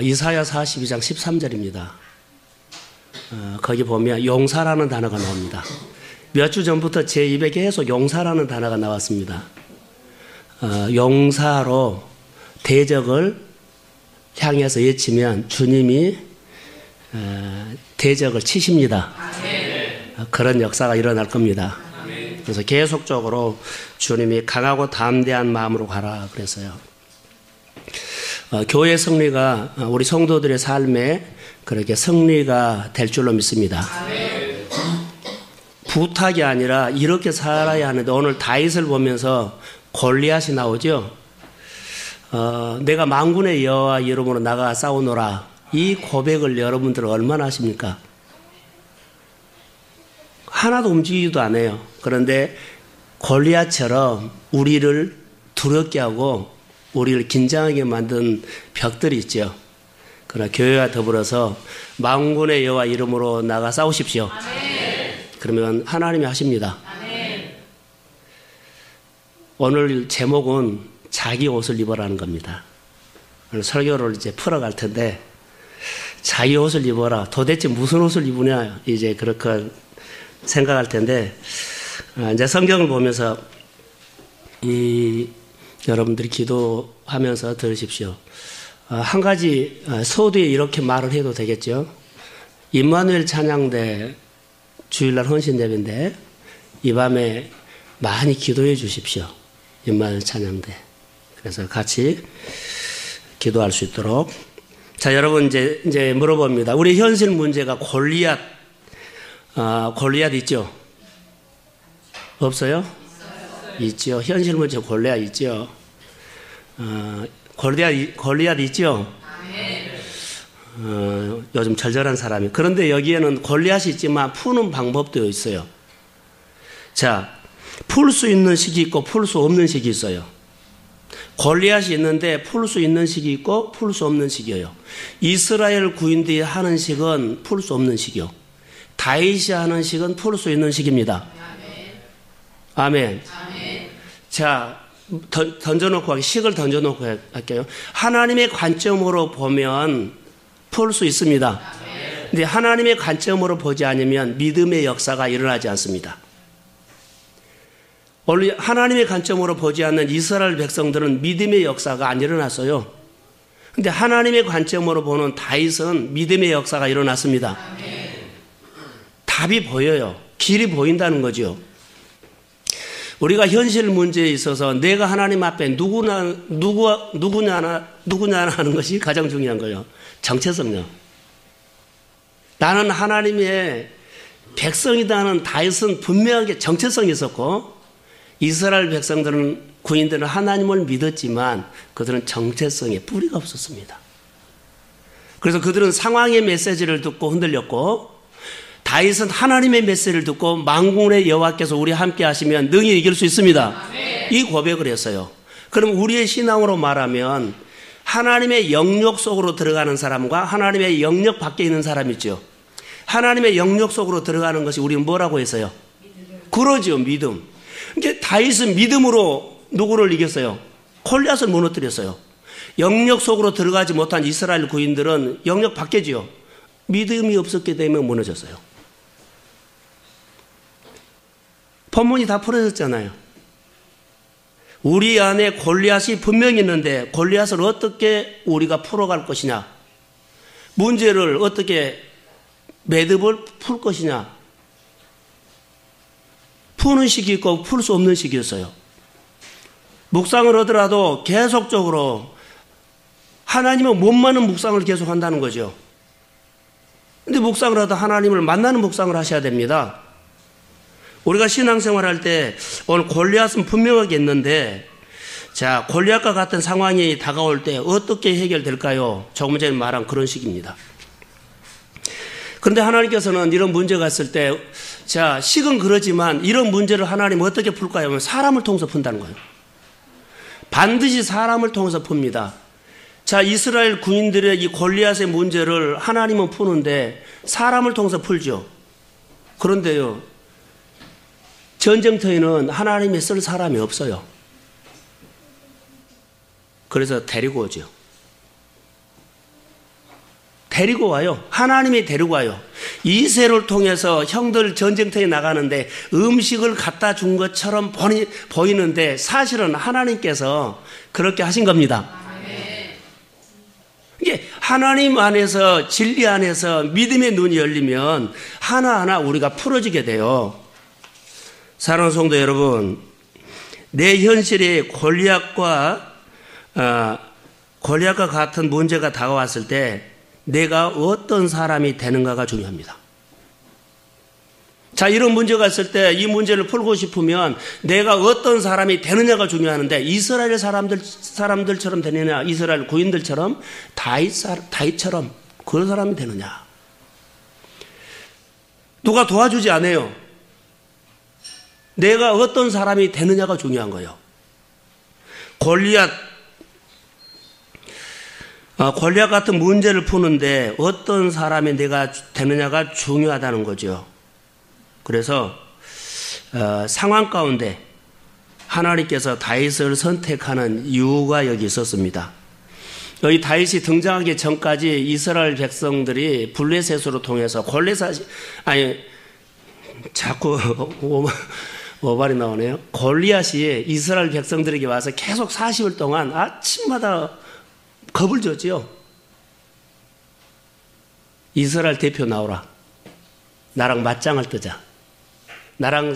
이사야 42장 13절입니다. 거기 보면 용사라는 단어가 나옵니다. 몇 주 전부터 제 입에 계속 용사라는 단어가 나왔습니다. 용사로 대적을 향해서 외치면 주님이 대적을 치십니다. 그런 역사가 일어날 겁니다. 그래서 계속적으로 주님이 강하고 담대한 마음으로 가라 그랬어요. 교회 승리가 우리 성도들의 삶에 그렇게 승리가 될 줄로 믿습니다. 부탁이 아니라 이렇게 살아야 하는데 오늘 다윗을 보면서 골리앗이 나오죠. 내가 만군의 여호와 이름으로 나가 싸우노라. 이 고백을 여러분들 얼마나 하십니까? 하나도 움직이지도 않아요. 그런데 골리앗처럼 우리를 두렵게 하고 우리를 긴장하게 만든 벽들이 있죠. 그러나 교회와 더불어서 만군의 여호와 이름으로 나가 싸우십시오. 아멘. 그러면 하나님이 하십니다. 아멘. 오늘 제목은 자기 옷을 입어라는 겁니다. 오늘 설교를 이제 풀어갈 텐데 자기 옷을 입어라. 도대체 무슨 옷을 입으냐 이제 그렇게 생각할 텐데 이제 성경을 보면서 여러분들이 기도하면서 들으십시오. 한 가지 서두에 이렇게 말을 해도 되겠죠. 임마누엘 찬양대 주일날 헌신 예배인데 이 밤에 많이 기도해 주십시오. 임마누엘 찬양대. 그래서 같이 기도할 수 있도록. 자, 여러분 이제 물어봅니다. 우리 현실 문제가 골리앗 있죠? 없어요? 있죠. 현실 문제 골리앗 있죠. 골리앗 있죠. 요즘 절절한 사람이. 그런데 여기에는 골리앗이 있지만 푸는 방법도 있어요. 자, 풀 수 있는 식이 있고 풀 수 없는 식이 있어요. 골리앗이 있는데 풀 수 있는 식이 있고 풀 수 없는 식이에요. 이스라엘 구인들이 하는 식은 풀 수 없는 식이요. 다윗이 하는 식은 풀 수 있는 식입니다. 아멘. 아멘. 자, 식을 던져놓고 할게요. 하나님의 관점으로 보면 풀 수 있습니다. 근데 하나님의 관점으로 보지 않으면 믿음의 역사가 일어나지 않습니다. 원래 하나님의 관점으로 보지 않는 이스라엘 백성들은 믿음의 역사가 안 일어났어요. 근데 하나님의 관점으로 보는 다윗은 믿음의 역사가 일어났습니다. 답이 보여요. 길이 보인다는 거죠. 우리가 현실 문제에 있어서 내가 하나님 앞에 누구냐나 하는 것이 가장 중요한 거예요. 정체성요. 나는 하나님의 백성이다는 다윗은 분명하게 정체성이 있었고 이스라엘 백성들은 구인들은 하나님을 믿었지만 그들은 정체성에 뿌리가 없었습니다. 그래서 그들은 상황의 메시지를 듣고 흔들렸고 다윗은 하나님의 메시지를 듣고 만군의 여호와께서 우리 함께 하시면 능히 이길 수 있습니다. 이 고백을 했어요. 그럼 우리의 신앙으로 말하면 하나님의 영역 속으로 들어가는 사람과 하나님의 영역 밖에 있는 사람이 있죠. 하나님의 영역 속으로 들어가는 것이 우리는 뭐라고 했어요? 그러죠. 믿음. 그러니까 다윗은 믿음으로 누구를 이겼어요? 골리앗을 무너뜨렸어요. 영역 속으로 들어가지 못한 이스라엘 구인들은 영역 밖이지요. 믿음이 없었기 때문에 무너졌어요. 본문이 다 풀어졌잖아요. 우리 안에 골리앗이 분명히 있는데 골리앗을 어떻게 우리가 풀어갈 것이냐, 문제를 어떻게 매듭을 풀 것이냐, 푸는 식이 있고 풀 수 없는 식이었어요. 묵상을 하더라도 계속적으로 하나님은 못 만난 묵상을 계속 한다는 거죠. 근데 묵상을 하다 하나님을 만나는 묵상을 하셔야 됩니다. 우리가 신앙생활 할 때 오늘 골리앗은 분명하게 있는데 자, 골리앗과 같은 상황이 다가올 때 어떻게 해결될까요? 조금 전에 말한 그런 식입니다. 그런데 하나님께서는 이런 문제가 있을 때 자, 식은 그러지만 이런 문제를 하나님은 어떻게 풀까요? 하면 사람을 통해서 푼다는 거예요. 반드시 사람을 통해서 풉니다. 자, 이스라엘 군인들의 이 골리앗의 문제를 하나님은 푸는데 사람을 통해서 풀죠. 그런데요, 전쟁터에는 하나님이 쓸 사람이 없어요. 그래서 데리고 오죠. 데리고 와요. 하나님이 데리고 와요. 이새를 통해서 형들 전쟁터에 나가는데 음식을 갖다 준 것처럼 보이는데 사실은 하나님께서 그렇게 하신 겁니다. 이게 하나님 안에서, 진리 안에서 믿음의 눈이 열리면 하나하나 우리가 풀어지게 돼요. 사랑하는 성도 여러분, 내 현실에 골리앗과 같은 문제가 다가왔을 때 내가 어떤 사람이 되는가가 중요합니다. 자, 이런 문제가 있을 때 이 문제를 풀고 싶으면 내가 어떤 사람이 되느냐가 중요하는데, 이스라엘 사람들처럼 되느냐, 이스라엘 고인들처럼 다윗처럼 그런 사람이 되느냐. 누가 도와주지 않아요. 내가 어떤 사람이 되느냐가 중요한 거예요. 골리앗 같은 문제를 푸는데 어떤 사람이 내가 되느냐가 중요하다는 거죠. 그래서 상황 가운데 하나님께서 다윗을 선택하는 이유가 여기 있었습니다. 여기 다윗이 등장하기 전까지 이스라엘 백성들이 블레셋으로 통해서 자꾸 오발이 나오네요. 골리앗이 이스라엘 백성들에게 와서 계속 40일 동안 아침마다 겁을 줬지요. 이스라엘 대표 나오라. 나랑 맞짱을 뜨자. 나랑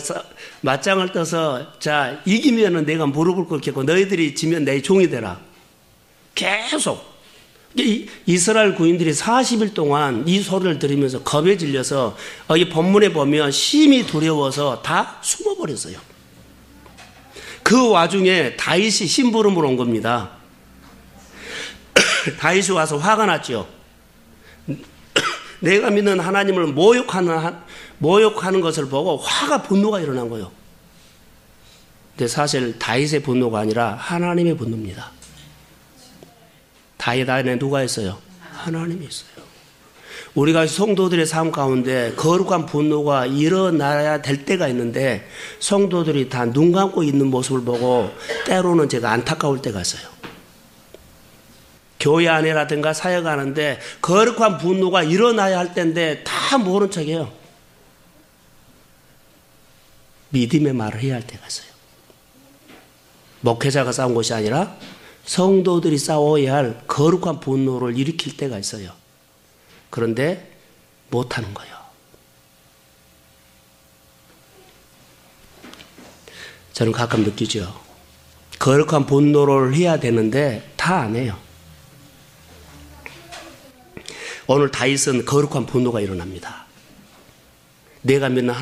맞짱을 떠서 자 이기면은 내가 무릎을 꿇겠고 너희들이 지면 내 종이 되라. 계속 이스라엘 군인들이 40일 동안 이 소리를 들으면서 겁에 질려서 이 본문에 보면 심히 두려워서 다 숨어버렸어요. 그 와중에 다윗이 심부름으로 온 겁니다. 다윗이 와서 화가 났죠. 내가 믿는 하나님을 모욕하는 것을 보고 분노가 일어난 거예요. 근데 사실 다윗의 분노가 아니라 하나님의 분노입니다. 다윗 안에 누가 있어요? 하나님이 있어요. 우리가 성도들의 삶 가운데 거룩한 분노가 일어나야 될 때가 있는데 성도들이 다 눈 감고 있는 모습을 보고 때로는 제가 안타까울 때가 있어요. 교회 안에라든가 사역하는데 거룩한 분노가 일어나야 할 때인데 다 모른 척해요. 믿음의 말을 해야 할 때가 있어요. 목회자가 싸운 것이 아니라 성도들이 싸워야 할 거룩한 분노를 일으킬 때가 있어요. 그런데 못하는 거예요. 저는 가끔 느끼죠. 거룩한 분노를 해야 되는데 다 안 해요. 오늘 다윗은 거룩한 분노가 일어납니다. 내가 믿는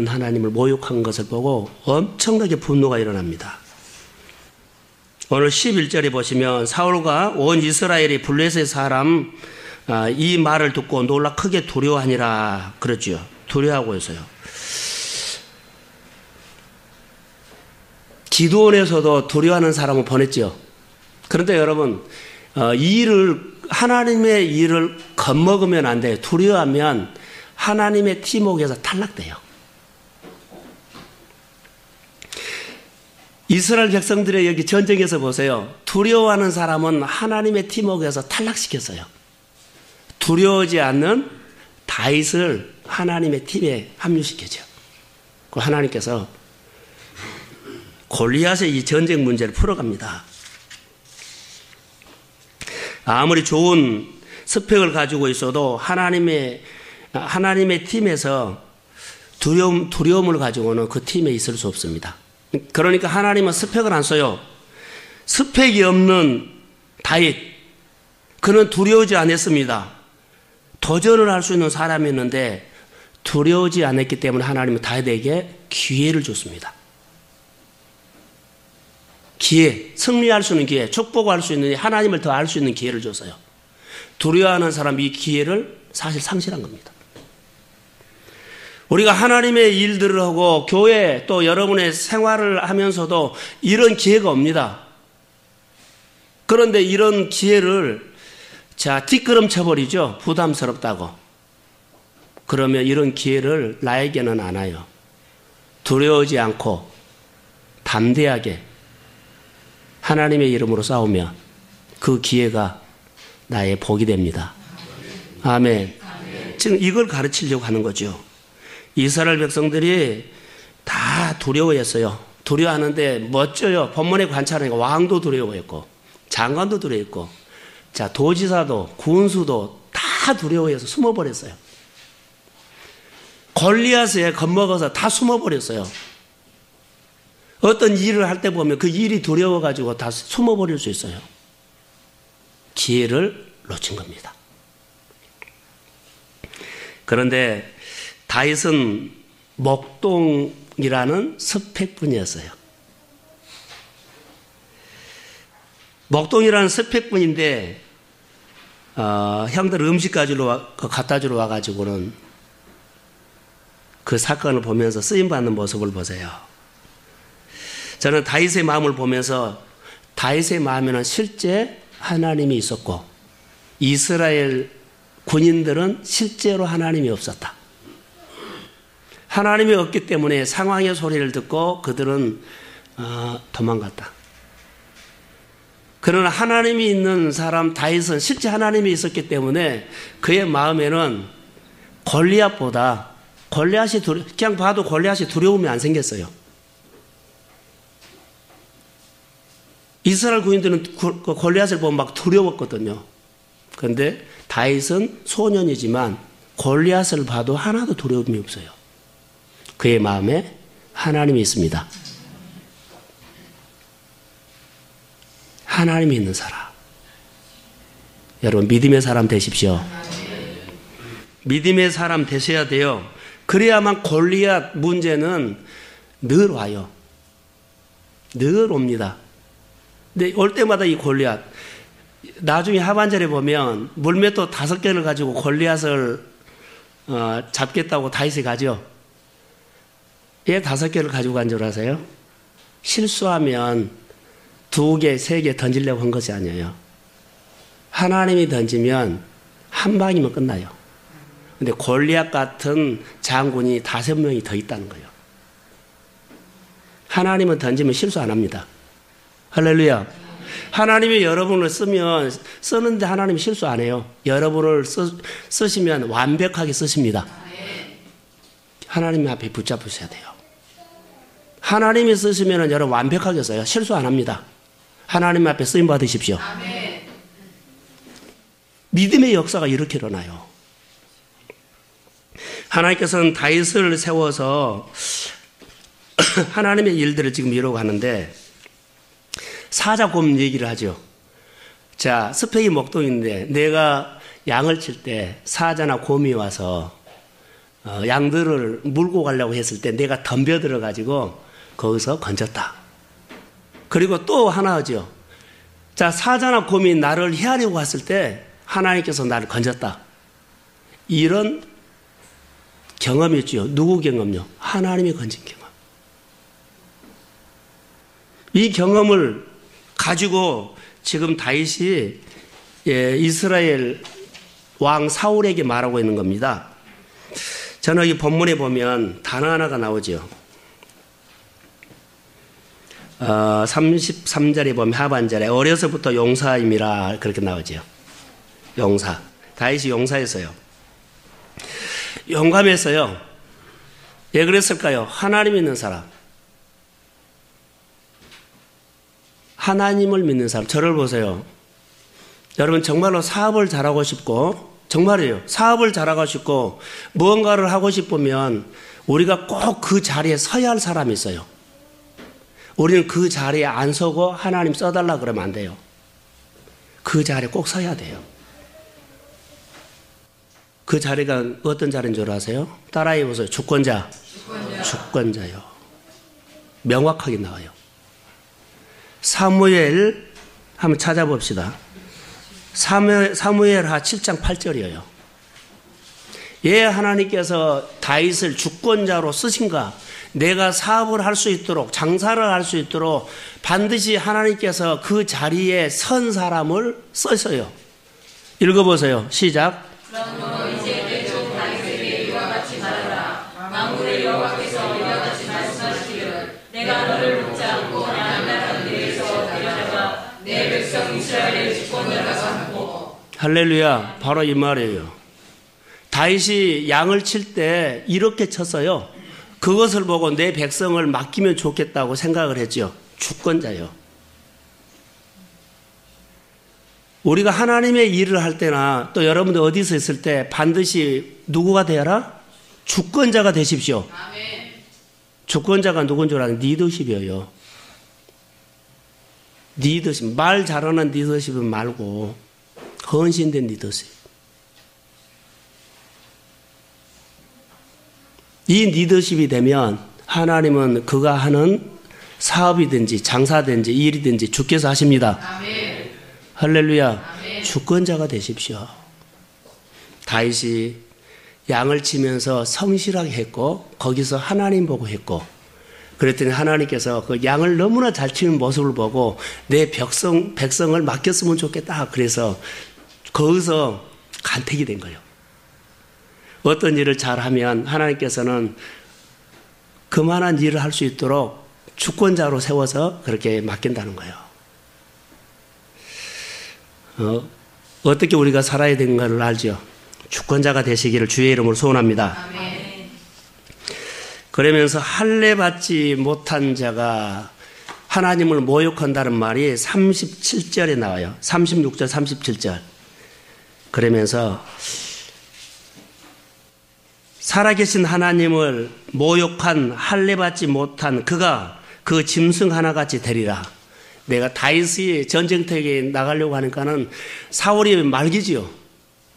하나님을 모욕한 것을 보고 엄청나게 분노가 일어납니다. 오늘 11절에 보시면 사울과 온 이스라엘이 블레셋 사람 이 말을 듣고 놀라 크게 두려워하니라 그랬죠. 두려워하고 있어요. 기드온에서도 두려워하는 사람을 보냈죠. 그런데 여러분 하나님의 일을 겁먹으면 안 돼요. 두려워하면 하나님의 팀워크에서 탈락돼요. 이스라엘 백성들의 여기 전쟁에서 보세요. 두려워하는 사람은 하나님의 팀워크에서 탈락시켰어요. 두려워하지 않는 다윗을 하나님의 팀에 합류시켰죠. 그 하나님께서 골리앗의 이 전쟁 문제를 풀어갑니다. 아무리 좋은 스펙을 가지고 있어도 하나님의 팀에서 두려움을 가지고는 그 팀에 있을 수 없습니다. 그러니까 하나님은 스펙을 안 써요. 스펙이 없는 다윗, 그는 두려우지 않았습니다. 도전을 할 수 있는 사람이었는데 두려우지 않았기 때문에 하나님은 다윗에게 기회를 줬습니다. 기회, 승리할 수 있는 기회, 축복할 수 있는, 하나님을 더 알 수 있는 기회를 줬어요. 두려워하는 사람이 이 기회를 사실 상실한 겁니다. 우리가 하나님의 일들을 하고 교회 또 여러분의 생활을 하면서도 이런 기회가 옵니다. 그런데 이런 기회를 뒷걸음 쳐버리죠. 부담스럽다고. 그러면 이런 기회를 나에게는 안 와요. 두려워하지 않고 담대하게 하나님의 이름으로 싸우면 그 기회가 나의 복이 됩니다. 아멘. 지금 이걸 가르치려고 하는 거죠. 이스라엘 백성들이 다 두려워했어요. 두려워하는데 멋져요. 본문에 관찰하니까 왕도 두려워했고 장관도 두려워했고 자 도지사도 군수도 다 두려워해서 숨어버렸어요. 골리앗에 겁먹어서 다 숨어버렸어요. 어떤 일을 할 때 보면 그 일이 두려워가지고 다 숨어버릴 수 있어요. 기회를 놓친 겁니다. 그런데 다윗은 목동이라는 스펙분이었어요. 목동이라는 스펙분인데 형들 음식 갖다 주러 와가지고는 그 사건을 보면서 쓰임받는 모습을 보세요. 저는 다윗의 마음을 보면서 다윗의 마음에는 실제 하나님이 있었고 이스라엘 군인들은 실제로 하나님이 없었다. 하나님이 없기 때문에 상황의 소리를 듣고 그들은 도망갔다. 그러나 하나님이 있는 사람 다윗은 실제 하나님이 있었기 때문에 그의 마음에는 골리앗보다 그냥 봐도 골리앗이 두려움이 안 생겼어요. 이스라엘 군인들은 골리앗을 보면 막 두려웠거든요. 그런데 다윗은 소년이지만 골리앗을 봐도 하나도 두려움이 없어요. 그의 마음에 하나님이 있습니다. 하나님이 있는 사람. 여러분 믿음의 사람 되십시오. 믿음의 사람 되셔야 돼요. 그래야만 골리앗 문제는 늘 와요. 늘 옵니다. 근데 올 때마다 이 골리앗 나중에 하반절에 보면 물맷돌 5개를 가지고 골리앗을 잡겠다고 다윗이 가죠. 왜 5개를 가지고 간 줄 아세요? 실수하면 2개, 3개 던지려고 한 것이 아니에요. 하나님이 던지면 한 방이면 끝나요. 근데 골리앗 같은 장군이 5명이 더 있다는 거예요. 하나님은 던지면 실수 안 합니다. 할렐루야. 하나님이 여러분을 쓰는데 하나님이 실수 안 해요. 여러분을 쓰시면 완벽하게 쓰십니다. 하나님 앞에 붙잡으셔야 돼요. 하나님이 쓰시면 여러분 완벽하게 써요. 실수 안 합니다. 하나님 앞에 쓰임 받으십시오. 믿음의 역사가 이렇게 일어나요. 하나님께서는 다윗을 세워서 하나님의 일들을 지금 이루고 하는데 사자곰 얘기를 하죠. 자, 스펙이 목동인데 내가 양을 칠 때 사자나 곰이 와서 양들을 물고 가려고 했을 때 내가 덤벼들어 가지고 거기서 건졌다. 그리고 또 하나 하죠. 자, 사자나 곰이 나를 헤아려고 왔을 때 하나님께서 나를 건졌다. 이런 경험이 있죠. 누구 경험요? 하나님이 건진 경험. 이 경험을 가지고 지금 다윗이 이스라엘 왕 사울에게 말하고 있는 겁니다. 저는 이 본문에 보면 단어 하나가 나오죠. 33절에 보면 하반절에 어려서부터 용사임이라 그렇게 나오죠. 용사. 다윗이 용사였어요. 용감했어요. 왜 그랬을까요? 하나님 믿는 사람. 하나님을 믿는 사람. 저를 보세요. 여러분 정말로 사업을 잘하고 싶고 정말이에요. 사업을 잘하고 싶고 무언가를 하고 싶으면 우리가 꼭 그 자리에 서야 할 사람이 있어요. 우리는 그 자리에 안 서고 하나님 써달라 그러면 안 돼요. 그 자리에 꼭 서야 돼요. 그 자리가 어떤 자리인 줄 아세요? 따라해 보세요. 주권자. 주권자요. 명확하게 나와요. 사무엘 한번 찾아봅시다. 사무엘하 7장 8절이에요. 예, 하나님께서 다윗을 주권자로 쓰신가? 내가 사업을 할 수 있도록, 장사를 할 수 있도록 반드시 하나님께서 그 자리에 선 사람을 쓰셔요. 읽어보세요. 시작. 그러므로 이제 내 종 다윗에게 이와 같이 말하라. 만군의 여호와께서 이와 같이 말씀하시기를 내가 너를 붙지 않고 나는 나라는 데에서 데려다가 내 백성 백성 이스라엘을 주권자로 삼고. 할렐루야. 바로 이 말이에요. 다윗이 양을 칠 때 이렇게 쳤어요. 그것을 보고 내 백성을 맡기면 좋겠다고 생각을 했죠. 주권자요. 우리가 하나님의 일을 할 때나 또 여러분들 어디서 있을 때 반드시 누구가 되어라? 주권자가 되십시오. 아멘. 주권자가 누군 줄 아는 리더십이에요. 리더십. 말 잘하는 리더십은 말고 헌신된 리더십. 이 리더십이 되면 하나님은 그가 하는 사업이든지 장사든지 일이든지 주께서 하십니다. 아멘. 할렐루야. 아멘. 주권자가 되십시오. 다윗이 양을 치면서 성실하게 했고 거기서 하나님 보고 했고 그랬더니 하나님께서 그 양을 너무나 잘 치는 모습을 보고 내 백성을 맡겼으면 좋겠다. 그래서 거기서 간택이 된 거예요. 어떤 일을 잘하면 하나님께서는 그만한 일을 할 수 있도록 주권자로 세워서 그렇게 맡긴다는 거예요. 어떻게 우리가 살아야 되는가를 알죠. 주권자가 되시기를 주의 이름으로 소원합니다. 아멘. 그러면서 할례 받지 못한 자가 하나님을 모욕한다는 말이 37절에 나와요. 36절, 37절. 그러면서 살아계신 하나님을 모욕한 할례 받지 못한 그가 그 짐승 하나같이 되리라. 내가 다윗이 전쟁터에 나가려고 하니까는 사울이 말기지요.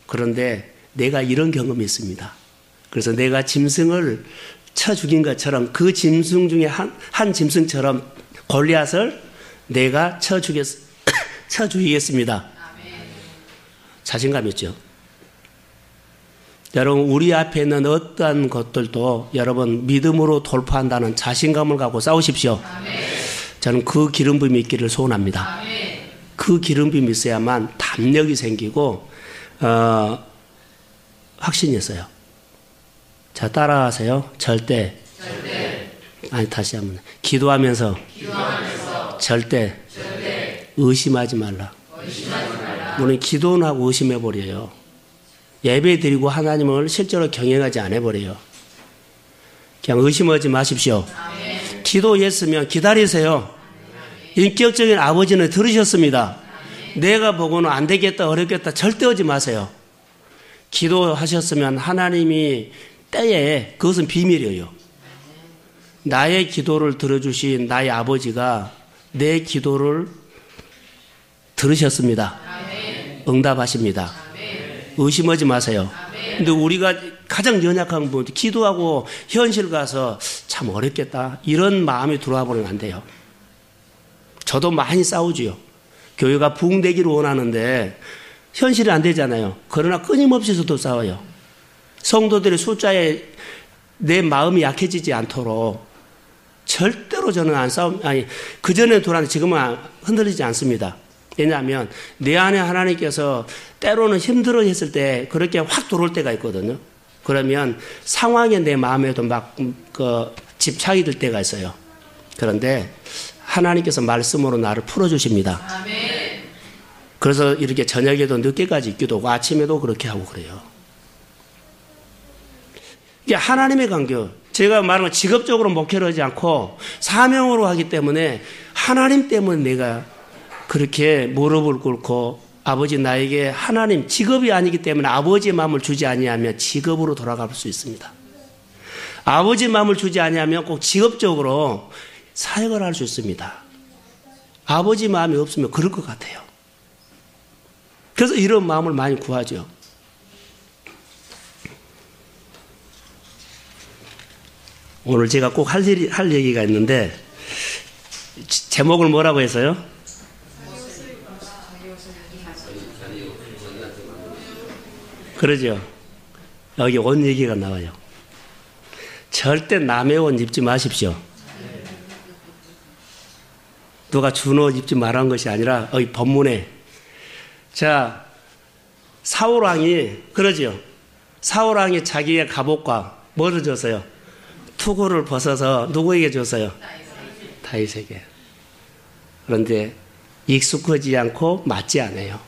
그런데 내가 이런 경험이 있습니다. 그래서 내가 짐승을 쳐 죽인 것처럼 그 짐승 중에 한 짐승처럼 골리앗을 내가 쳐 죽이겠습니다. 자신감 있죠. 여러분 우리 앞에 있는 어떠한 것들도 여러분 믿음으로 돌파한다는 자신감을 갖고 싸우십시오. 저는 그 기름붐이 있기를 소원합니다. 아멘. 그 기름붐이 있어야만 담력이 생기고 확신이 있어요. 자 따라하세요. 절대. 아니 다시 한번. 기도하면서 절대 의심하지 말라. 우리는 기도는 하고 의심해버려요. 예배 드리고 하나님을 실제로 경영하지 않아버려요. 그냥 의심하지 마십시오. 아멘. 기도했으면 기다리세요. 인격적인 아버지는 들으셨습니다. 내가 보고는 안 되겠다 어렵겠다 절대 하지 마세요. 기도하셨으면 하나님이 때에 그것은 비밀이에요. 나의 기도를 들어주신 나의 아버지가 내 기도를 들으셨습니다. 응답하십니다. 의심하지 마세요. 근데 우리가 가장 연약한 부분, 기도하고 현실 가서 참 어렵겠다 이런 마음이 들어와 버리면 안 돼요. 저도 많이 싸우지요. 교회가 부흥되기를 원하는데 현실이 안 되잖아요. 그러나 끊임없이도 싸워요. 성도들의 숫자에 내 마음이 약해지지 않도록 절대로 저는 그전에 돌아왔는데 지금은 흔들리지 않습니다. 왜냐하면 내 안에 하나님께서 때로는 힘들어 했을 때 그렇게 확 들어올 때가 있거든요. 그러면 상황에 내 마음에도 막 집착이 들 때가 있어요. 그런데 하나님께서 말씀으로 나를 풀어주십니다. 아멘. 그래서 이렇게 저녁에도 늦게까지 기도하고 아침에도 그렇게 하고 그래요. 이게 하나님의 관계. 제가 말한 건 직업적으로 목회를 하지 않고 사명으로 하기 때문에 하나님 때문에 내가 그렇게 무릎을 꿇고 아버지 나에게 하나님 직업이 아니기 때문에 아버지의 마음을 주지 아니하면 직업으로 돌아갈 수 있습니다. 아버지의 마음을 주지 아니하면 꼭 직업적으로 사역을 할 수 있습니다. 아버지 마음이 없으면 그럴 것 같아요. 그래서 이런 마음을 많이 구하죠. 오늘 제가 꼭 할 얘기가 있는데 제목을 뭐라고 했어요? 그러죠. 여기 옷 얘기가 나와요. 절대 남의 옷 입지 마십시오. 누가 준 옷 입지 말한 것이 아니라 여기 본문에 자 사울왕이 그러죠. 사울왕이 자기의 갑옷과 뭐를 줬어요? 투구를 벗어서 누구에게 줬어요? 다윗에게. 그런데 익숙하지 않고 맞지 않아요.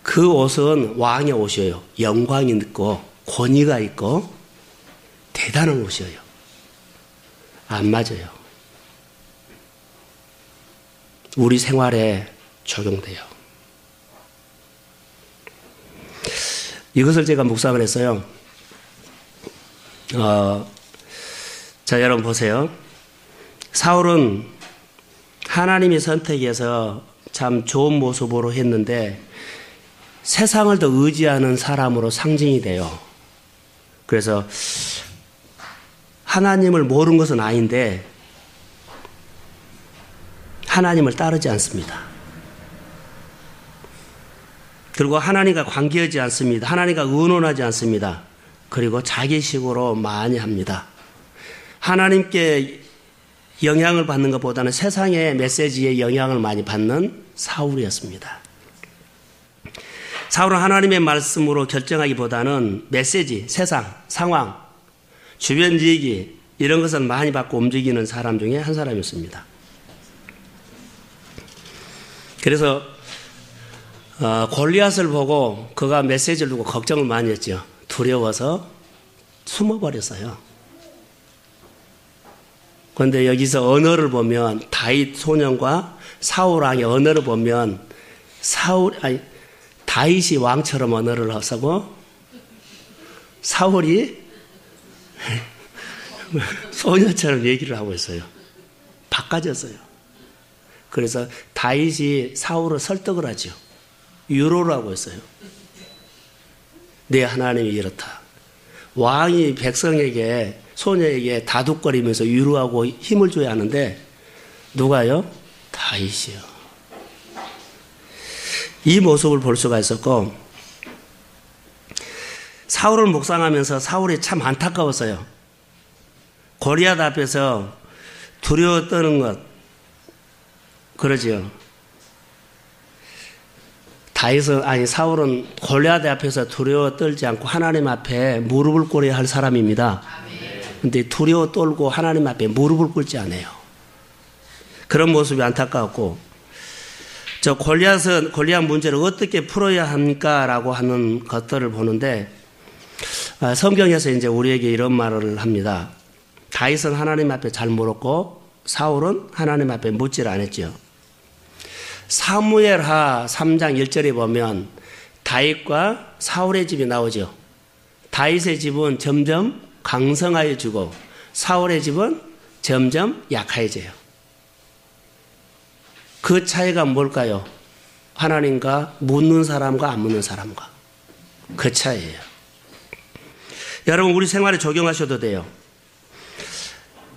그 옷은 왕의 옷이에요. 영광이 있고 권위가 있고 대단한 옷이에요. 안 맞아요. 우리 생활에 적용돼요. 이것을 제가 묵상을 했어요. 자, 여러분 보세요. 사울은 하나님의 선택에서 참 좋은 모습으로 했는데 세상을 더 의지하는 사람으로 상징이 돼요. 그래서 하나님을 모르는 것은 아닌데 하나님을 따르지 않습니다. 그리고 하나님과 관계하지 않습니다. 하나님과 의논하지 않습니다. 그리고 자기식으로 많이 합니다. 하나님께 영향을 받는 것보다는 세상의 메시지에 영향을 많이 받는 사울이었습니다. 사울은 하나님의 말씀으로 결정하기보다는 메시지, 세상, 상황, 주변 얘기 이런 것을 많이 받고 움직이는 사람 중에 한 사람이었습니다. 그래서 골리앗을 보고 그가 메시지를 두고 걱정을 많이 했죠. 두려워서 숨어버렸어요. 그런데 여기서 언어를 보면 다윗 소년과 사울 왕의 언어를 보면 다윗이 왕처럼 언어를 쓰고 사울이 소녀처럼 얘기를 하고 있어요. 바꿔졌어요. 그래서 다윗이 사울을 설득을 하죠. 위로를 하고 있어요. 내 하나님이 이렇다. 왕이 백성에게 소녀에게 다독거리면서 위로하고 힘을 줘야 하는데 누가요? 다윗이요. 이 모습을 볼 수가 있었고 사울을 묵상하면서 사울이 참 안타까웠어요. 골리앗 앞에서 두려워 떠는 것 그러죠. 사울은 골리앗 앞에서 두려워 떨지 않고 하나님 앞에 무릎을 꿇어야 할 사람입니다. 그런데 두려워 떨고 하나님 앞에 무릎을 꿇지 않아요. 그런 모습이 안타까웠고 저 골리앗 문제를 어떻게 풀어야 합니까? 라고 하는 것들을 보는데 성경에서 이제 우리에게 이런 말을 합니다. 다윗은 하나님 앞에 잘 물었고 사울은 하나님 앞에 묻질 않았죠. 사무엘하 3장 1절에 보면 다윗과 사울의 집이 나오죠. 다윗의 집은 점점 강성하여지고 사울의 집은 점점 약해져요. 그 차이가 뭘까요? 하나님과 묻는 사람과 안 묻는 사람과 그 차이예요. 여러분 우리 생활에 적용하셔도 돼요.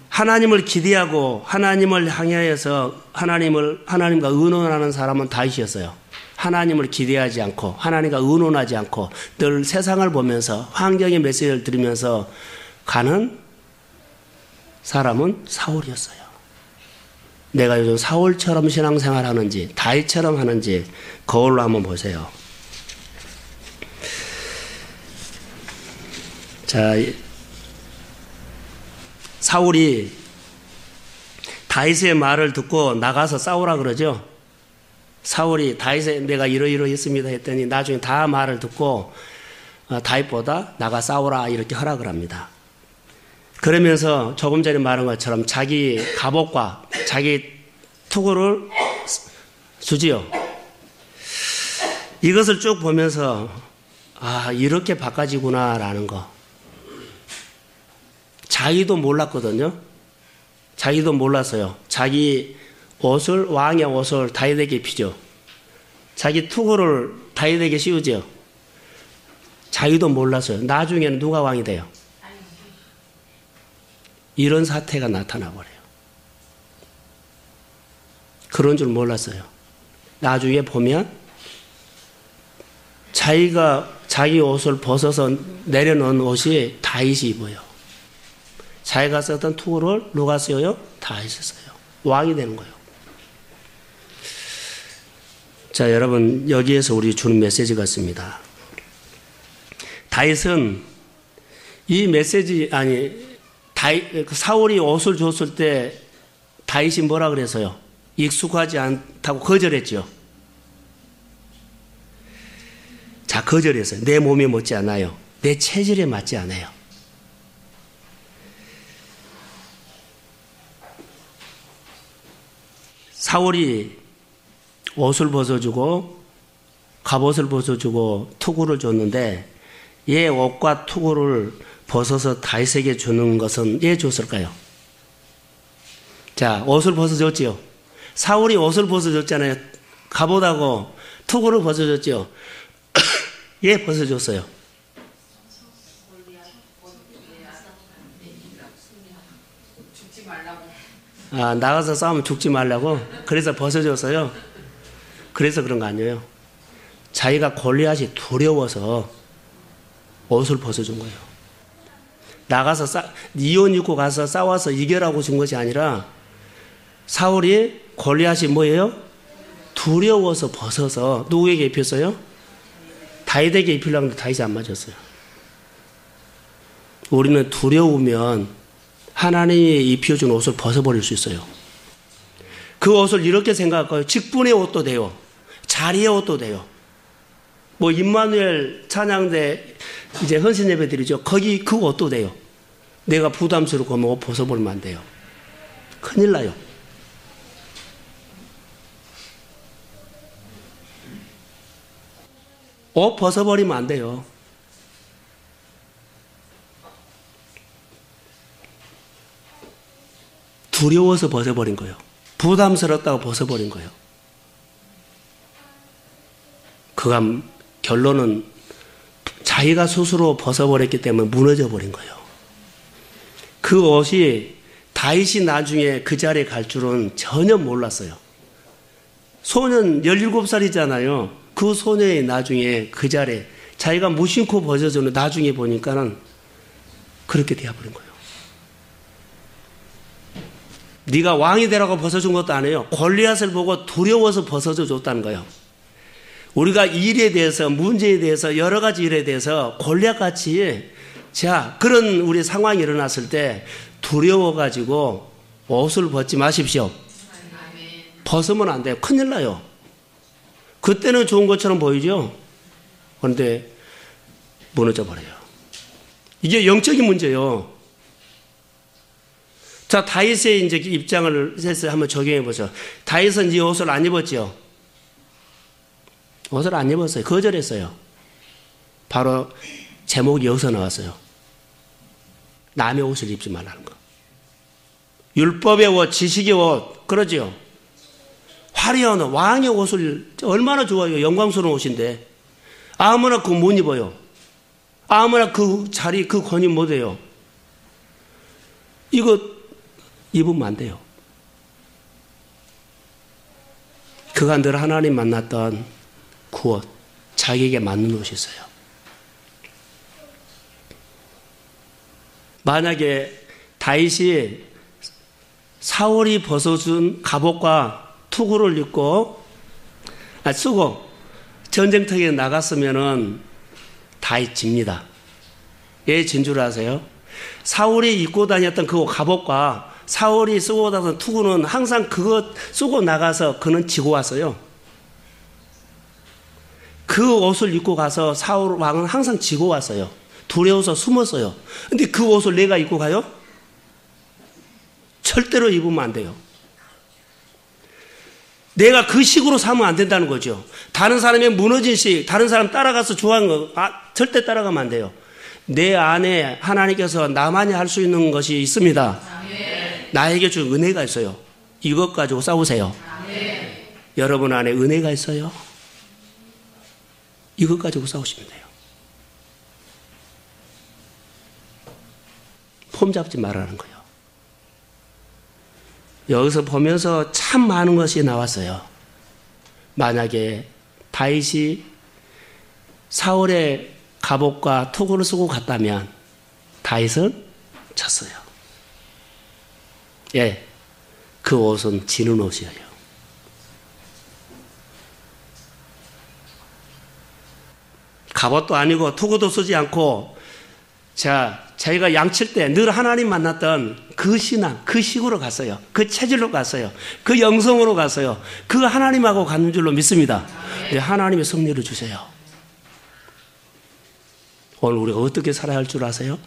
하나님을 기대하고 하나님을 향하여서 하나님과 의논하는 사람은 다윗이었어요. 하나님을 기대하지 않고 하나님과 의논하지 않고 늘 세상을 보면서 환경의 메시지를 들으면서 가는 사람은 사울이었어요. 내가 요즘 사울처럼 신앙생활 하는지 다윗처럼 하는지 거울로 한번 보세요. 자, 사울이 다윗의 말을 듣고 나가서 싸우라 그러죠. 사울이 다윗의 내가 이러이러했습니다 했더니 나중에 다 말을 듣고 다윗보다 나가 싸우라 이렇게 허락을 합니다. 그러면서 조금 전에 말한 것처럼 자기 갑옷과 자기 투구를 주지요. 이것을 쭉 보면서 이렇게 바꿔지구나라는 거. 자기도 몰랐거든요. 자기도 몰랐어요. 자기 옷을 왕의 옷을 다윗에게 입히죠. 자기 투구를 다윗에게 씌우죠. 자기도 몰랐어요. 나중에는 누가 왕이 돼요? 이런 사태가 나타나버려요. 그런 줄 몰랐어요. 나중에 보면 자기 옷을 벗어서 내려놓은 옷이 다윗이 입어요. 자기가 썼던 투구를 누가 써요? 다윗이 써요. 왕이 되는 거예요. 자, 여러분 여기에서 우리 주는 메시지가 있습니다. 다윗은 이 메시지 사울이 옷을 줬을 때 다윗이 뭐라 그랬어요? 익숙하지 않다고 거절했죠. 자, 거절했어요. 내 몸에 맞지 않아요. 내 체질에 맞지 않아요. 사울이 옷을 벗어주고 갑옷을 벗어주고 투구를 줬는데 얘 옷과 투구를 벗어서 다윗에게 주는 것은 왜 줬을까요? 자, 옷을 벗어줬지요. 사울이 옷을 벗어줬잖아요. 갑옷하고 투구를 벗어줬지요. 예, 벗어줬어요. 아, 나가서 싸우면 죽지 말라고? 그래서 벗어줬어요. 그래서 그런 거 아니에요. 자기가 골리앗이 두려워서 옷을 벗어준 거예요. 나가서 이혼 입고 가서 싸워서 이겨라고 준 것이 아니라 사울이 골리앗이 뭐예요? 두려워서 벗어서 누구에게 입혔어요? 다윗에게 입히려고 했는데 다윗이 안 맞았어요. 우리는 두려우면 하나님이 입혀준 옷을 벗어버릴 수 있어요. 그 옷을 이렇게 생각할까요? 직분의 옷도 돼요. 자리의 옷도 돼요. 뭐 임마누엘 찬양대 이제 헌신 예배 드리죠. 거기 그 옷도 돼요. 내가 부담스럽고 옷 벗어버리면 안 돼요. 큰일 나요. 옷 벗어버리면 안 돼요. 두려워서 벗어버린 거예요. 부담스럽다고 벗어버린 거예요. 그가 결론은 자기가 스스로 벗어버렸기 때문에 무너져 버린 거예요. 그 옷이 다윗이 나중에 그 자리에 갈 줄은 전혀 몰랐어요. 소년 17살이잖아요. 그 소년이 나중에 그 자리에 자기가 무심코 벗어주는 나중에 보니까는 그렇게 되어버린 거예요. 네가 왕이 되라고 벗어준 것도 아니에요. 골리앗을 보고 두려워서 벗어줘 줬다는 거예요. 우리가 일에 대해서 문제에 대해서 여러 가지 일에 대해서 골리앗같이 자 그런 우리 상황이 일어났을 때 두려워가지고 옷을 벗지 마십시오. 벗으면 안 돼요. 큰일 나요. 그때는 좋은 것처럼 보이죠. 그런데 무너져 버려요. 이게 영적인 문제예요. 자, 다윗의 이제 입장을 해서 한번 적용해 보죠. 다윗은 이 옷을 안 입었죠. 옷을 안 입었어요. 거절했어요. 바로 제목이 여기서 나왔어요. 남의 옷을 입지 말라는 거. 율법의 옷, 지식의 옷, 그러죠. 화려한 옷, 왕의 옷을 얼마나 좋아요. 영광스러운 옷인데 아무나 그거 못 입어요. 아무나 그 자리, 그 권위 못 해요. 이거 입으면 안 돼요. 그가 늘 하나님 만났던 그 옷, 자기에게 맞는 옷이 있어요. 만약에 다윗이 사울이 벗어준 갑옷과 투구를 입고 쓰고 전쟁터에 나갔으면은 다윗 집니다. 왜 진 줄 아세요? 사울이 입고 다녔던 그 갑옷과 사울이 쓰고 다녔던 투구는 항상 그것 쓰고 나가서 그는 지고 왔어요. 그 옷을 입고 가서 사울 왕은 항상 지고 왔어요. 두려워서 숨었어요. 근데 그 옷을 내가 입고 가요? 절대로 입으면 안 돼요. 내가 그 식으로 사면 안 된다는 거죠. 다른 사람의 무너진 식, 다른 사람 따라가서 좋아하는 거 절대 따라가면 안 돼요. 내 안에 하나님께서 나만이 할 수 있는 것이 있습니다. 아멘. 나에게 준 은혜가 있어요. 이것 가지고 싸우세요. 아멘. 여러분 안에 은혜가 있어요. 이것 가지고 싸우시면 돼요. 폼 잡지 말라는 거예요. 여기서 보면서 참 많은 것이 나왔어요. 만약에 다윗이 사울의 갑옷과 투구를 쓰고 갔다면 다윗은 졌어요. 예, 그 옷은 지는 옷이에요. 갑옷도 아니고 투구도 쓰지 않고 자, 자기가 양칠 때 늘 하나님 만났던 그 신앙, 그 식으로 갔어요. 그 체질로 갔어요. 그 영성으로 갔어요. 그 하나님하고 가는 줄로 믿습니다. 네, 하나님의 승리를 주세요. 오늘 우리가 어떻게 살아야 할 줄 아세요?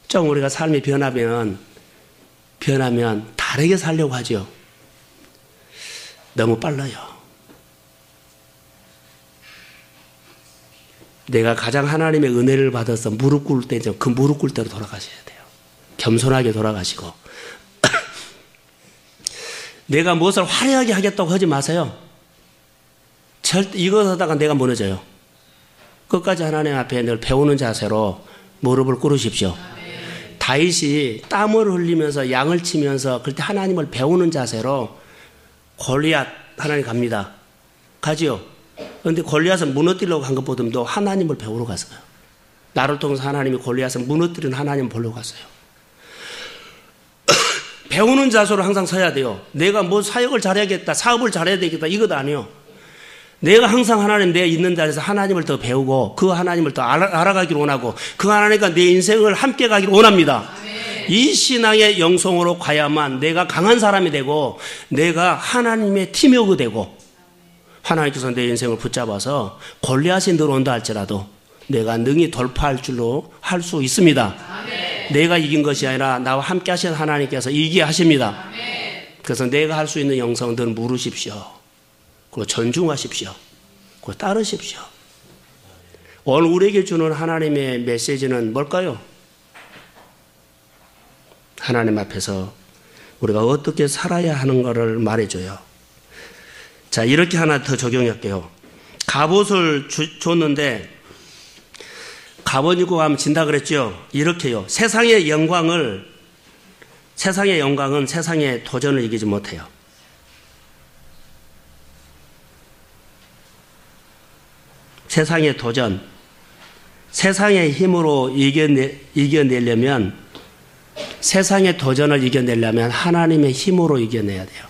좀 우리가 삶이 변하면 다르게 살려고 하죠. 너무 빨라요. 내가 가장 하나님의 은혜를 받아서 무릎 꿇을 때 그 무릎 꿇을 대로 돌아가셔야 돼요. 겸손하게 돌아가시고. 내가 무엇을 화려하게 하겠다고 하지 마세요. 절대 이것 하다가 내가 무너져요. 끝까지 하나님 앞에 늘 배우는 자세로 무릎을 꿇으십시오. 다윗이 땀을 흘리면서 양을 치면서 그때 하나님을 배우는 자세로 골리앗 하나님 갑니다. 가지요. 그런데 골리앗은 무너뜨리려고 간 것보다도 하나님을 배우러 갔어요. 나를 통해서 하나님이 골리앗을 무너뜨리는 하나님을 보려고 갔어요. 배우는 자세로 항상 서야 돼요. 내가 뭐 사역을 잘해야겠다, 사업을 잘해야 되겠다 이것도 아니요. 내가 항상 하나님 내 있는 자리에서 하나님을 더 배우고 그 하나님을 더 알아가기를 원하고 그 하나님과 내 인생을 함께 가기를 원합니다. 이 신앙의 영성으로 가야만 내가 강한 사람이 되고 내가 하나님의 팀워크 되고 하나님께서 내 인생을 붙잡아서 골리앗이 들어온다 할지라도 내가 능히 돌파할 줄로 할 수 있습니다. 아멘. 내가 이긴 것이 아니라 나와 함께 하신 하나님께서 이기게 하십니다. 아멘. 그래서 내가 할 수 있는 영성들은 물으십시오. 그리고 존중하십시오. 그리고 따르십시오. 오늘 우리에게 주는 하나님의 메시지는 뭘까요? 하나님 앞에서 우리가 어떻게 살아야 하는 것을 말해줘요. 자, 이렇게 하나 더 적용할게요. 갑옷을 줬는데 갑옷 입고 가면 진다 그랬죠? 이렇게요. 세상의 영광은 세상의 도전을 이기지 못해요. 세상의 도전, 세상의 힘으로 이겨내려면 세상의 도전을 이겨내려면 하나님의 힘으로 이겨내야 돼요.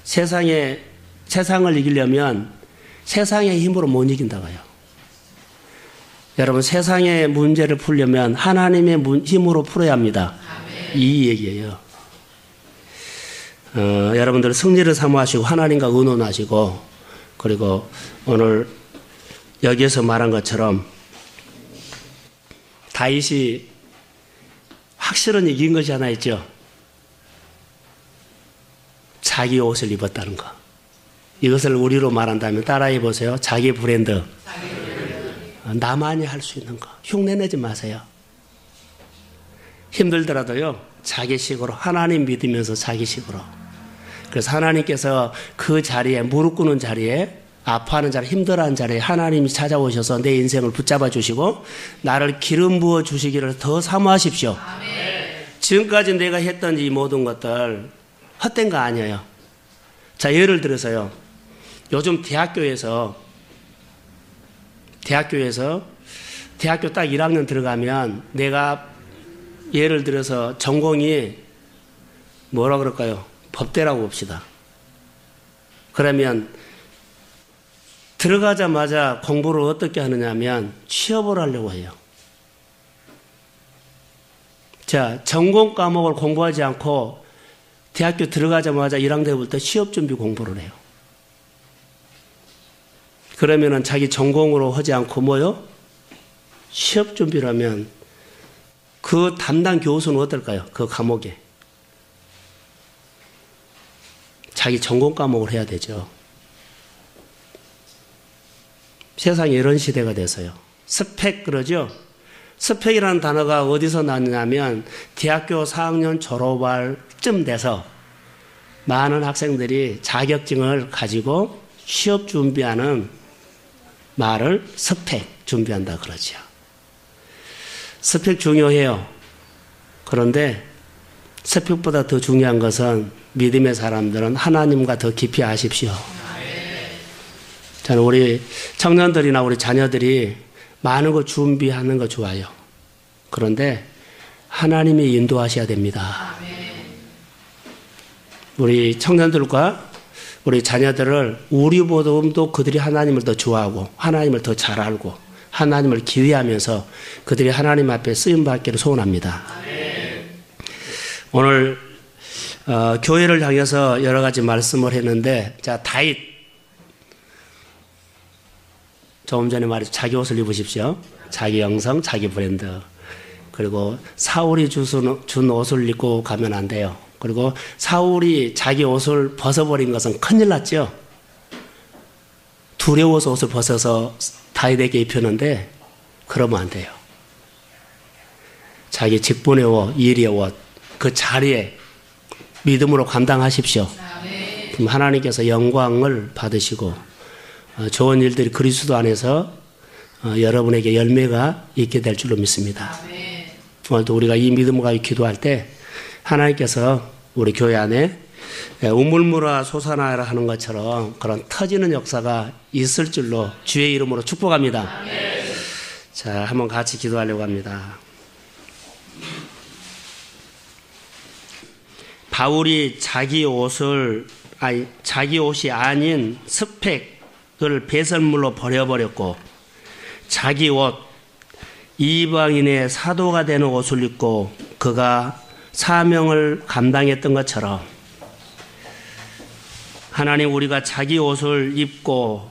세상을 이기려면 세상의 힘으로 못 이긴다고요. 여러분, 세상의 문제를 풀려면 하나님의 힘으로 풀어야 합니다. 이 얘기예요. 여러분들 승리를 사모하시고 하나님과 의논하시고 그리고 오늘 여기에서 말한 것처럼 다윗이 확실한 이긴 것이 하나 있죠. 자기 옷을 입었다는 거. 이것을 우리로 말한다면 따라해 보세요. 자기 브랜드. 나만이 할 수 있는 거. 흉내내지 마세요. 힘들더라도요. 자기식으로 하나님 믿으면서 자기식으로. 그래서 하나님께서 그 자리에 무릎 꿇는 자리에 아파하는 자리, 힘들어하는 자리에 하나님이 찾아오셔서 내 인생을 붙잡아 주시고 나를 기름 부어 주시기를 더 사모하십시오. 아멘. 지금까지 내가 했던 이 모든 것들 헛된 거 아니에요. 자, 예를 들어서요. 요즘 대학교에서 대학교 딱 1학년 들어가면 내가 예를 들어서 전공이 뭐라 그럴까요? 법대라고 봅시다. 그러면 들어가자마자 공부를 어떻게 하느냐 하면 취업을 하려고 해요. 자, 전공 과목을 공부하지 않고 대학교 들어가자마자 1학년 때부터 취업 준비 공부를 해요. 그러면은 자기 전공으로 하지 않고 뭐요? 취업 준비를 하면 그 담당 교수는 어떨까요? 그 과목에. 자기 전공 과목을 해야 되죠. 세상에 이런 시대가 돼서요. 스펙 그러죠? 스펙이라는 단어가 어디서 나느냐면 대학교 4학년 졸업할 쯤 돼서 많은 학생들이 자격증을 가지고 취업 준비하는 말을 스펙 준비한다 그러죠. 스펙 중요해요. 그런데 스펙보다 더 중요한 것은 믿음의 사람들은 하나님과 더 깊이 아십시오. 저는 우리 청년들이나 우리 자녀들이 많은 거 준비하는 거 좋아요. 그런데 하나님이 인도하셔야 됩니다. 우리 청년들과 우리 자녀들을 우리보다도 그들이 하나님을 더 좋아하고 하나님을 더 잘 알고 하나님을 기대하면서 그들이 하나님 앞에 쓰임받기를 소원합니다. 오늘 교회를 향해서 여러 가지 말씀을 했는데, 자, 다윗, 조금 전에 말했죠. 자기 옷을 입으십시오. 자기 영성, 자기 브랜드. 그리고 사울이 준 옷을 입고 가면 안 돼요. 그리고 사울이 자기 옷을 벗어버린 것은 큰일 났죠. 두려워서 옷을 벗어서 다윗에게 입혔는데 그러면 안 돼요. 자기 직분의 옷, 일의 옷, 그 자리에 믿음으로 감당하십시오. 그럼 하나님께서 영광을 받으시고 좋은 일들이 그리스도 안에서 여러분에게 열매가 있게 될 줄로 믿습니다. 오늘도 우리가 이 믿음과 기도할 때 하나님께서 우리 교회 안에 우물물아 솟아나라 하는 것처럼 그런 터지는 역사가 있을 줄로 주의 이름으로 축복합니다. 자, 한번 같이 기도하려고 합니다. 바울이 자기 옷이 아닌 스펙을 배설물로 버려버렸고 자기 옷, 이방인의 사도가 되는 옷을 입고 그가 사명을 감당했던 것처럼 하나님, 우리가 자기 옷을 입고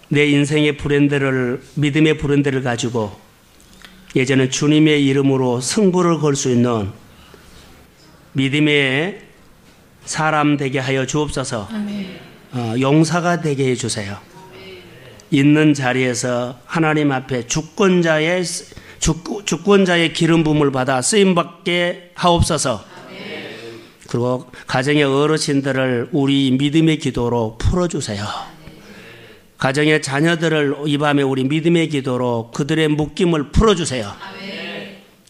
내 인생의 브랜드를, 믿음의 브랜드를 가지고 예전에 주님의 이름으로 승부를 걸 수 있는 믿음의 사람 되게 하여 주옵소서. 용사가 되게 해주세요. 있는 자리에서 하나님 앞에 주권자의 기름 부음을 받아 쓰임받게 하옵소서. 그리고 가정의 어르신들을 우리 믿음의 기도로 풀어주세요. 가정의 자녀들을 이 밤에 우리 믿음의 기도로 그들의 묶임을 풀어주세요.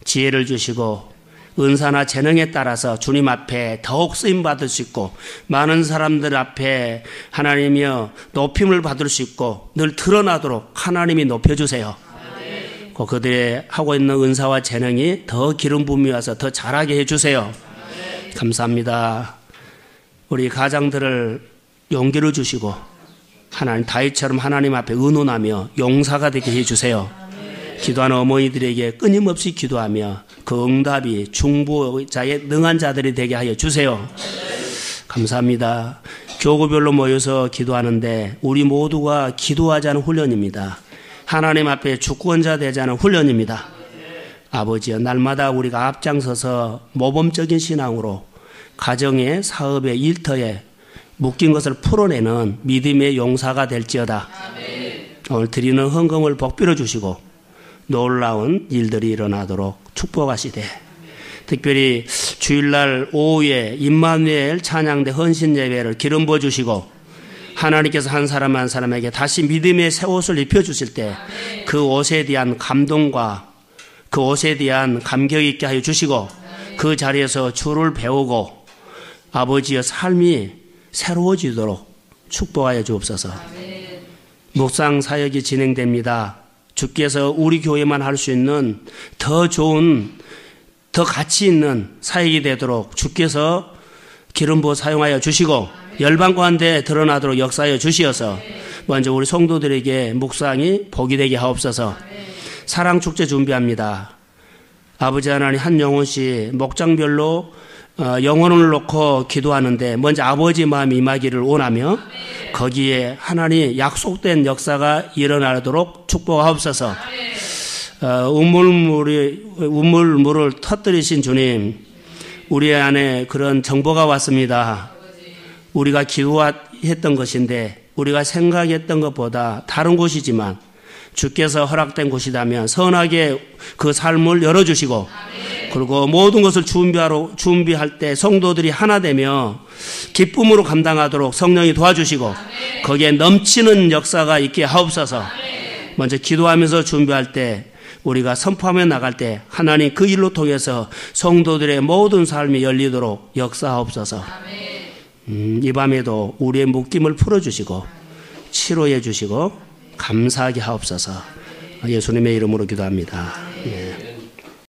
지혜를 주시고 은사나 재능에 따라서 주님 앞에 더욱 쓰임받을 수 있고 많은 사람들 앞에 하나님이여 높임을 받을 수 있고 늘 드러나도록 하나님이 높여주세요. 그들의 하고 있는 은사와 재능이 더 기름 부음이 와서 더 잘하게 해주세요. 감사합니다. 우리 가장들을 용기를 주시고 하나님, 다윗처럼 하나님 앞에 의논하며 용사가 되게 해주세요. 기도하는 어머니들에게 끊임없이 기도하며 그 응답이 중보자의 능한 자들이 되게 하여 주세요. 감사합니다. 교구별로 모여서 기도하는데 우리 모두가 기도하자는 훈련입니다. 하나님 앞에 주권자 되자는 훈련입니다. 아버지여, 날마다 우리가 앞장서서 모범적인 신앙으로 가정의, 사업의, 일터에 묶인 것을 풀어내는 믿음의 용사가 될지어다. 오늘 드리는 헌금을 복빌어 주시고 놀라운 일들이 일어나도록 축복하시되, 특별히 주일날 오후에 임마누엘 찬양대 헌신 예배를 기름 부어 주시고 하나님께서 한 사람 한 사람에게 다시 믿음의 새 옷을 입혀주실 때 그 옷에 대한 감동과 그 옷에 대한 감격 있게 하여 주시고 그 자리에서 주를 배우고 아버지의 삶이 새로워지도록 축복하여 주옵소서. 묵상 사역이 진행됩니다. 주께서 우리 교회만 할 수 있는 더 좋은, 더 가치 있는 사역이 되도록 주께서 기름 부어 사용하여 주시고 열방 가운데 드러나도록 역사하여 주시어서 먼저 우리 성도들에게 묵상이 복이 되게 하옵소서. 사랑축제 준비합니다. 아버지 하나님, 한 영혼씩 목장별로 영혼을 놓고 기도하는데 먼저 아버지 마음이 임하기를 원하며 거기에 하나님 약속된 역사가 일어나도록 축복하옵소서. 우물물을 터뜨리신 주님, 우리 안에 그런 정보가 왔습니다. 우리가 기도했던 것인데 우리가 생각했던 것보다 다른 곳이지만 주께서 허락된 곳이라면 선하게 그 삶을 열어주시고 그리고 모든 것을 준비할 때 성도들이 하나 되며 기쁨으로 감당하도록 성령이 도와주시고 거기에 넘치는 역사가 있게 하옵소서. 먼저 기도하면서 준비할 때 우리가 선포하며 나갈 때 하나님 그 일로 통해서 성도들의 모든 삶이 열리도록 역사하옵소서. 이 밤에도 우리의 묶임을 풀어주시고 치료해 주시고 감사하게 하옵소서. 예수님의 이름으로 기도합니다. 예.